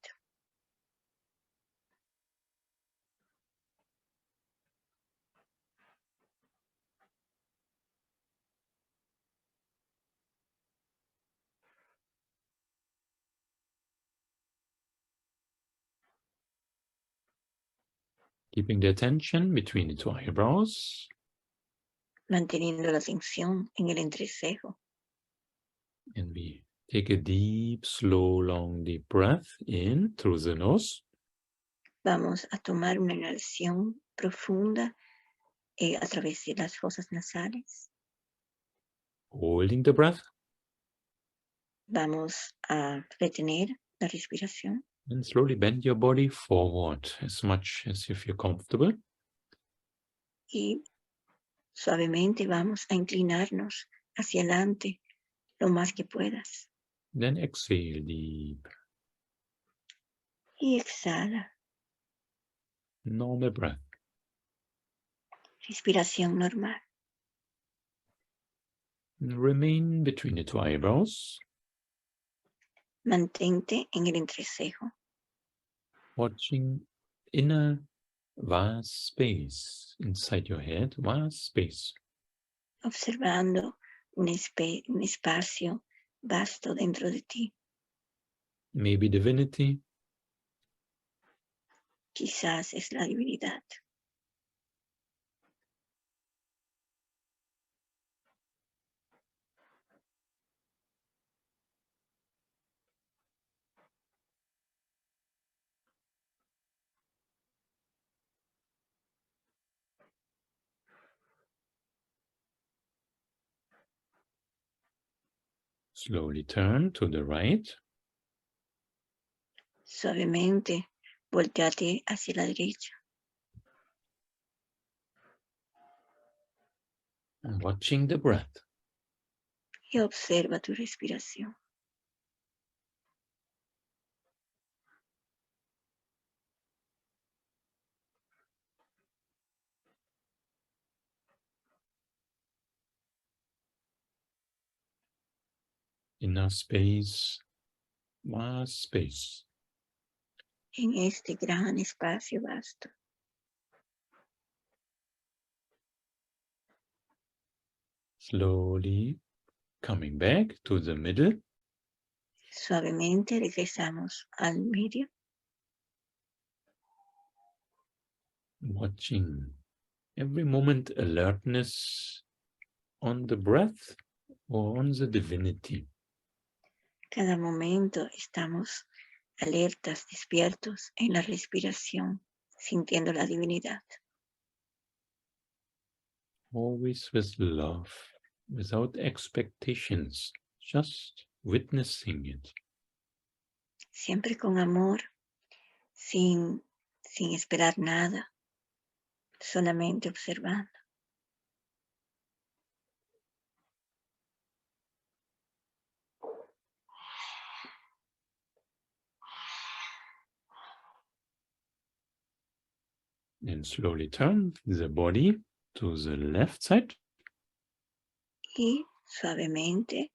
Keeping the attention between the two eyebrows. Manteniendo la atención en el entrecejo. And we take a deep, slow, long, deep breath in through the nose. Vamos a tomar una inhalación profunda a través de las fosas nasales. Holding the breath. Vamos a retener la respiración. And slowly bend your body forward as much as you feel comfortable. Y suavemente vamos a inclinarnos hacia adelante lo más que puedas. Then exhale deep. Y exhala. Normal breath. Respiración normal. Remain between the two eyebrows. Mantente en el entrecejo. Watching inner vast space inside your head, vast space. Observando un espacio vasto dentro de ti. Maybe divinity. Quizás es la divinidad. Slowly turn to the right. Suavemente, volteate hacia la derecha. And watching the breath. Y observa tu respiración. Inner space, vast space. En este gran espacio vasto. Slowly coming back to the middle. Suavemente regresamos al medio. Watching every moment alertness on the breath or on the divinity. Cada momento estamos alertas, despiertos en la respiración, sintiendo la divinidad. Always with love, without expectations, just witnessing it. Siempre con amor, sin esperar nada, solamente observando. And slowly turn the body to the left side. Y suavemente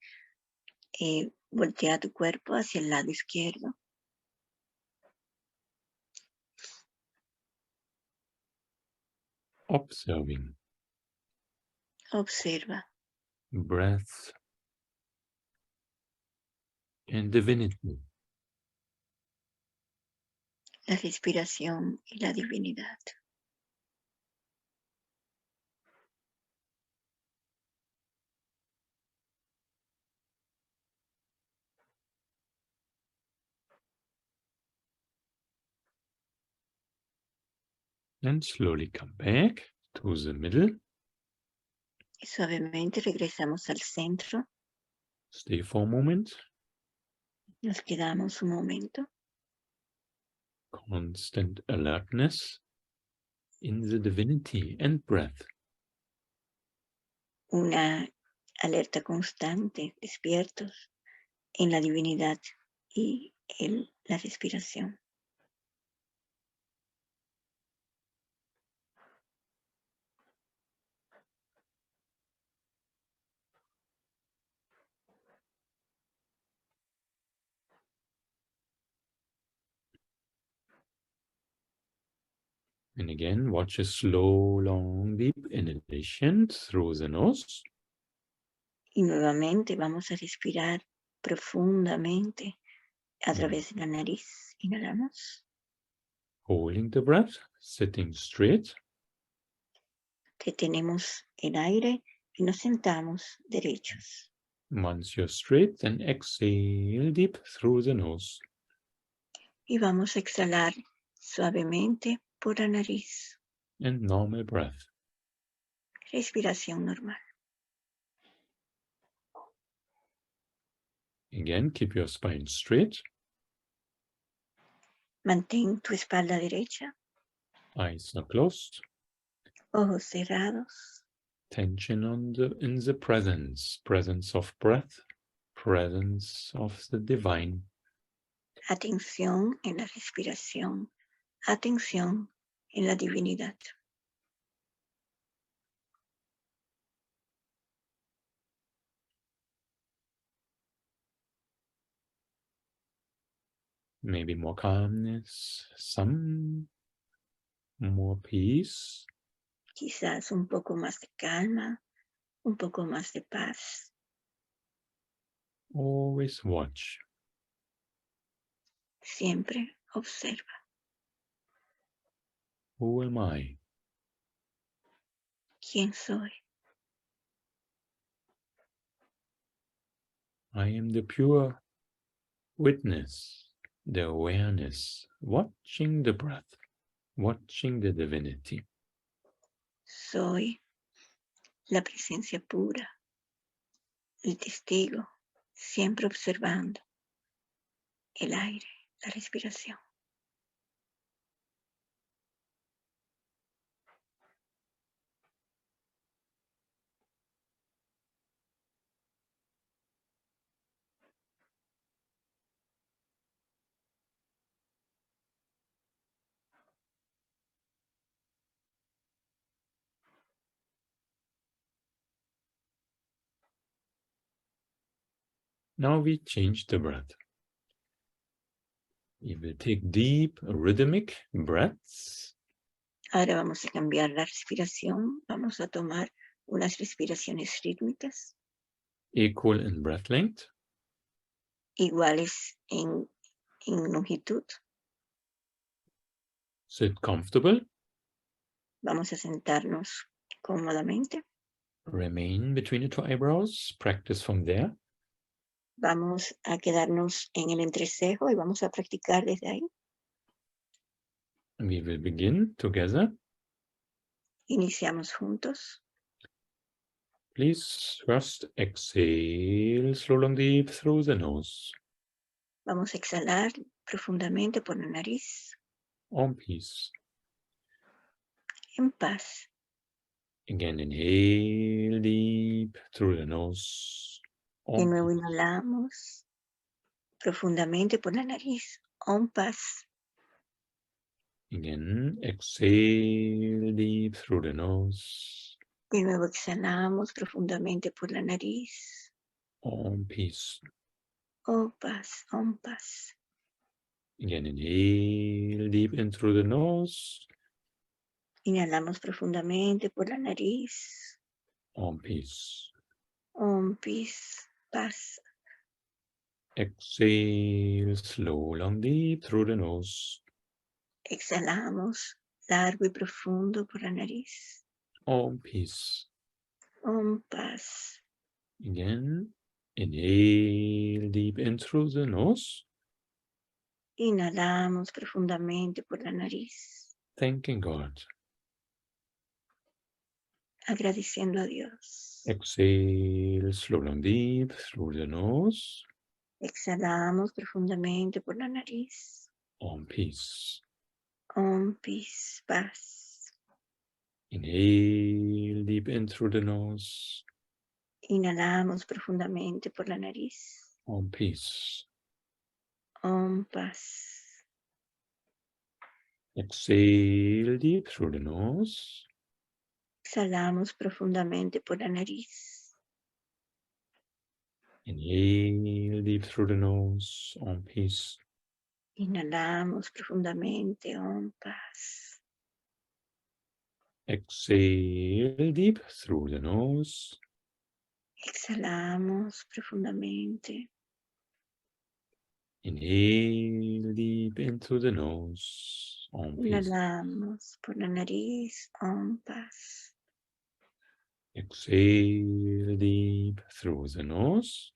voltea tu cuerpo hacia el lado izquierdo. Observing Observa breath and divinity. la respiración y la divinidad. And slowly come back to the middle. Y suavemente regresamos al centro. Stay for a moment. Nos quedamos un momento. Constant alertness in the divinity and breath. Una alerta constante, despiertos en la divinidad y en la respiración. And again, watch a slow, long, deep inhalation through the nose. Y nuevamente vamos a respirar profundamente a través de la nariz. Inhalamos. Holding the breath, sitting straight. Retenemos el aire y nos sentamos derechos. Once you're straight, then exhale deep through the nose. Y vamos a exhalar suavemente por la nariz. And normal breath. Respiración normal. Again, keep your spine straight. Mantén tu espalda derecha. Eyes are closed. Ojos cerrados. Tension in the presence of breath, presence of the divine. Atención en la respiración. Atención en la divinidad. Maybe more calmness, some more peace. Quizás un poco más de calma, un poco más de paz. Always watch. Siempre observa. Who am I? ¿Quién soy? I am the pure witness, the awareness, watching the breath, watching the divinity. Soy la presencia pura, el testigo, siempre observando el aire, la respiración. Now we change the breath. We will take deep rhythmic breaths. Ahora vamos a cambiar la respiración. Vamos a tomar unas respiraciones rítmicas. Equal in breath length. Iguales en longitud. Sit comfortable. Vamos a sentarnos cómodamente. Remain between the two eyebrows. Practice from there. Vamos a quedarnos en el entrecejo y vamos a practicar desde ahí. We will begin together. Iniciamos juntos. Please first exhale slow and deep through the nose. Vamos a exhalar profundamente por la nariz. On peace. En paz. Again, inhale deep through the nose. De nuevo inhalamos profundamente por la nariz. En paz. Again, exhale deep through the nose. De nuevo exhalamos profundamente por la nariz. Om peace. Om paz, om paz. Again, inhale deep in through the nose. Inhalamos profundamente por la nariz. Om peace. Om peace, paz. Exhale slow, long, deep through the nose. Exhalamos largo y profundo por la nariz. Om peace. Om paz. Again, inhale deep in through the nose. Inhalamos profundamente por la nariz. Thanking God. Agradeciendo a Dios. Exhale slow, long, deep through the nose. Exhalamos profundamente por la nariz. Om peace. Om peace, paz. Inhale deep in through the nose. Inhalamos profundamente por la nariz. Om peace. Om paz. Exhale deep through the nose. Exhalamos profundamente por la nariz. Inhale deep through the nose. Om peace. Inhalamos profundamente. Om paz. Exhale deep through the nose. Exhalamos profundamente. Inhale deep into the nose. Om peace. Inhalamos por la nariz. Om paz. Exhale deep through the nose.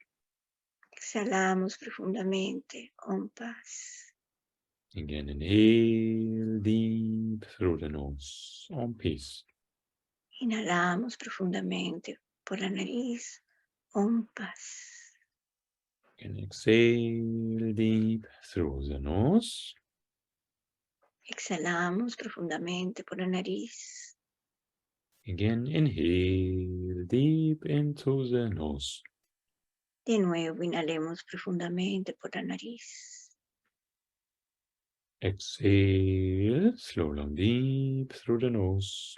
Exhalamos profundamente. Om paz. Again, inhale deep through the nose. Om peace. Inhalamos profundamente por la nariz. Om paz. And exhale deep through the nose. Exhalamos profundamente por la nariz. Again, inhale deep into the nose. De nuevo, inhalemos profundamente por la nariz. Exhale, slow, long, deep through the nose.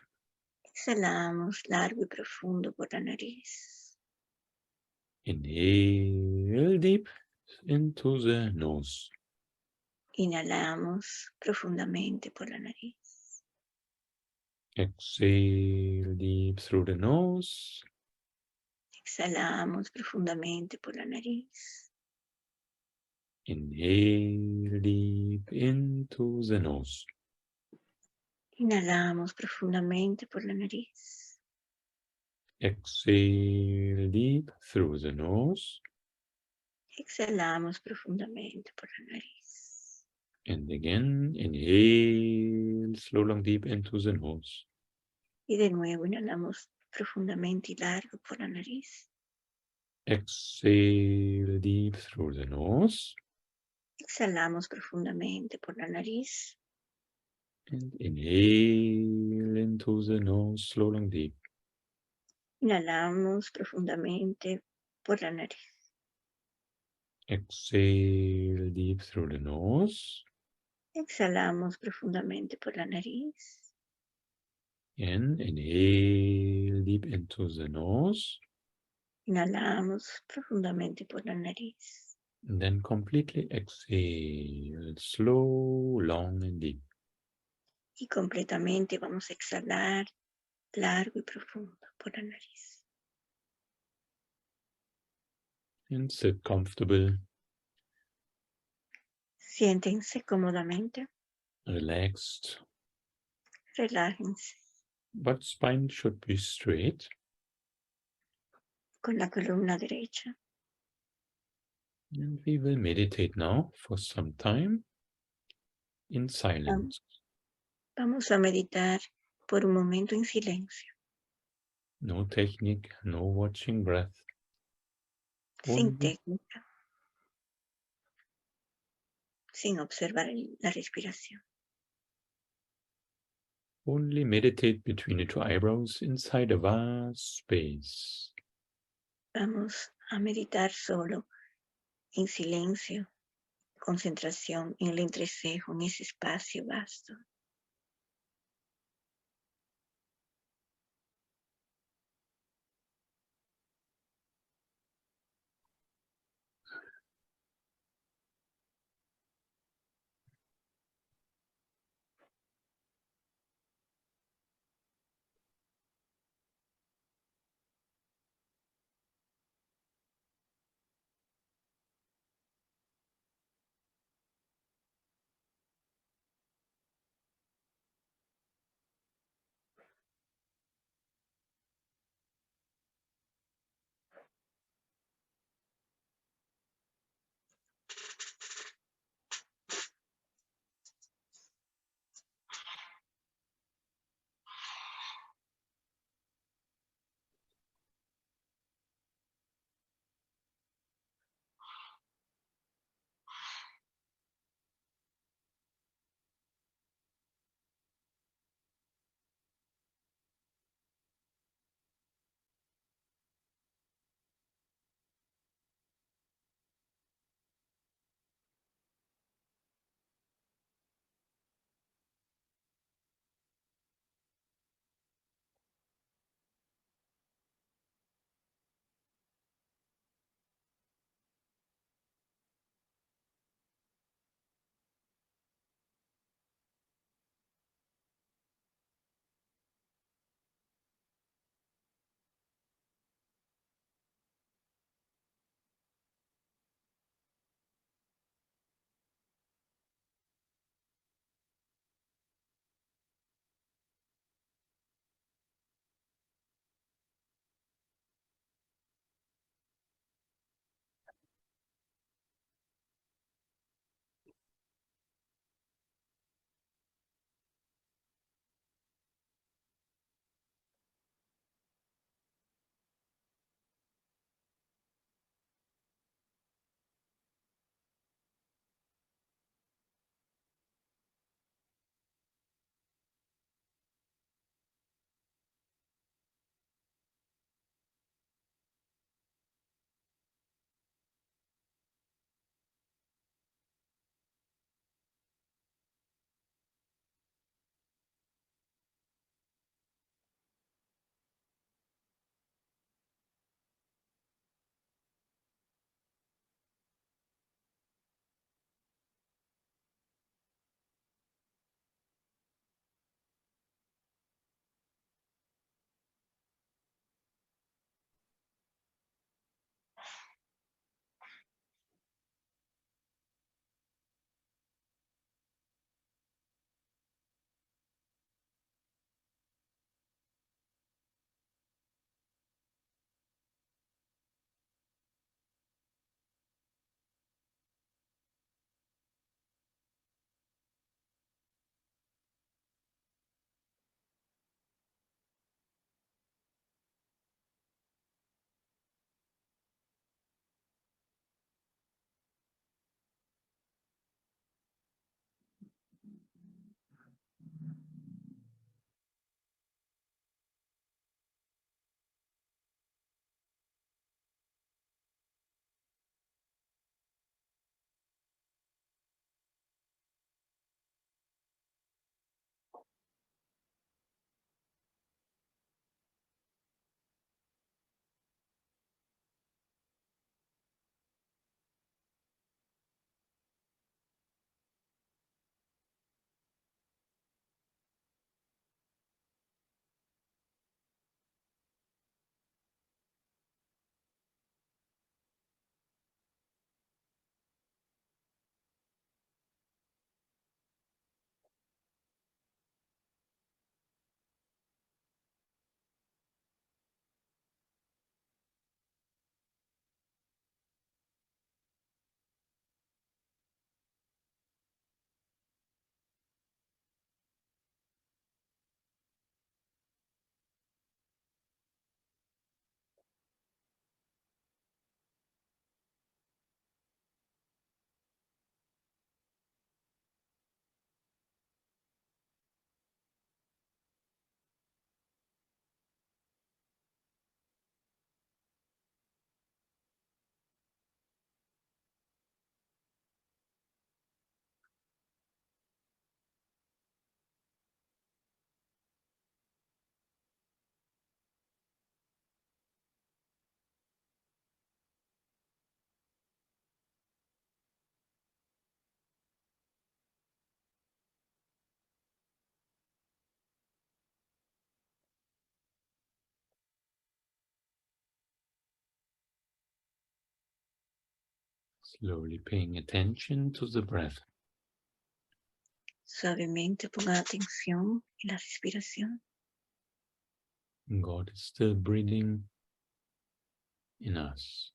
Exhalamos largo y profundo por la nariz. Inhale deep into the nose. Inhalamos profundamente por la nariz. Exhale deep through the nose. Exhalamos profundamente por la nariz. Inhale deep into the nose. Inhalamos profundamente por la nariz. Exhale deep through the nose. Exhalamos profundamente por la nariz. And again, inhale, slow, long, deep into the nose. Y de nuevo inhalamos profundamente y largo por la nariz. Exhale deep through the nose. Exhalamos profundamente por la nariz. And inhale into the nose, slow, long, deep. Inhalamos profundamente por la nariz. Exhale deep through the nose. Exhalamos profundamente por la nariz. And inhale deep into the nose. Inhalamos profundamente por la nariz. And then completely exhale, slow, long, and deep. Y completamente vamos a exhalar largo y profundo por la nariz. And sit comfortable, Siéntense cómodamente, relaxed. relájense But spine should be straight. con la columna derecha. And we will meditate now for some time in silence. Vamos a meditar por un momento en silencio, No technique, no watching breath. sin técnica, sin observar la respiración. Only meditate between the two eyebrows inside a vast space. Vamos a meditar solo en silencio, concentración en el entrecejo, en ese espacio vasto. Slowly paying attention to the breath. Suavemente pongan atención en la respiración. God is still breathing in us.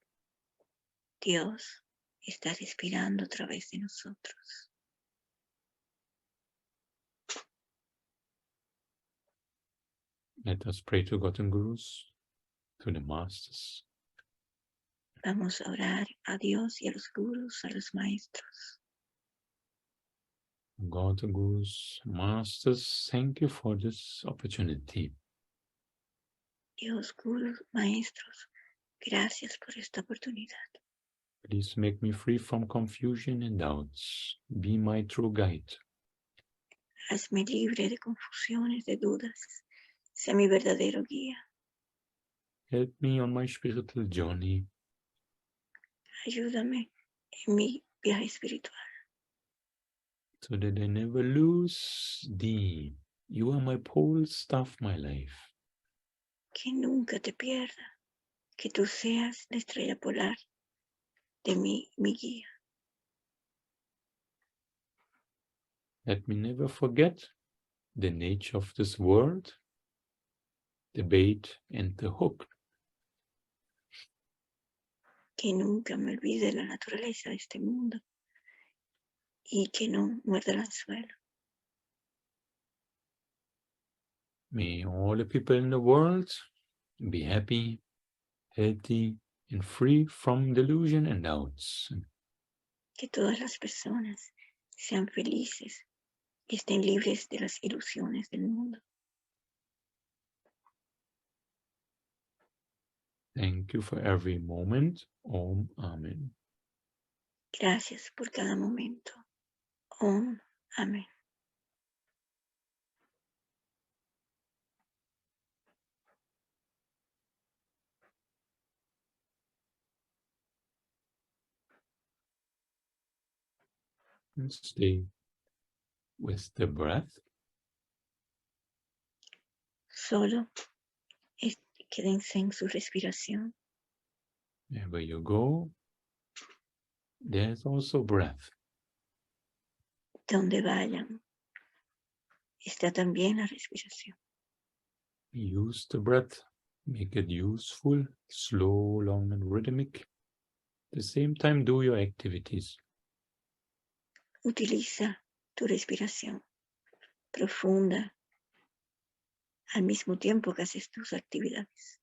Dios está respirando a través de nosotros. Let us pray to God and Gurus, to the masters. Vamos a orar a Dios y a los gurus, a los maestros. God and Gurus, masters, thank you for this opportunity. Dios, gurus, maestros, gracias por esta oportunidad. Please make me free from confusion and doubts. Be my true guide. Hazme libre de confusiones, de dudas. Sea mi verdadero guía. Help me on my spiritual journey. Ayúdame en mi viaje espiritual. So that I never lose thee. You are my pole star of my life. Que nunca te pierda. Que tú seas la estrella polar de mi guía. Let me never forget the nature of this world, the bait and the hook. Que nunca me olvide la naturaleza de este mundo y que no muerda el anzuelo. May all the people in the world be happy, healthy, and free from delusion and doubts. Que todas las personas sean felices y estén libres de las ilusiones del mundo. Thank you for every moment. Om Amen. Gracias por cada momento. Om. Amén. And stay with the breath. Solo quédense en su respiración. Wherever you go, there's also breath. Donde vayan, está también la respiración. Use the breath, make it useful, slow, long, and rhythmic. At the same time, do your activities. Utiliza tu respiración profunda al mismo tiempo que haces tus actividades.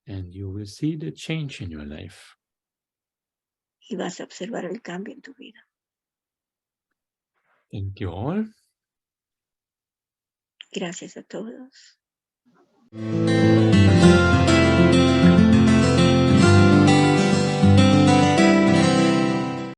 And you will see the change in your life. Y vas a observar el cambio en tu vida. Thank you all. Gracias a todos.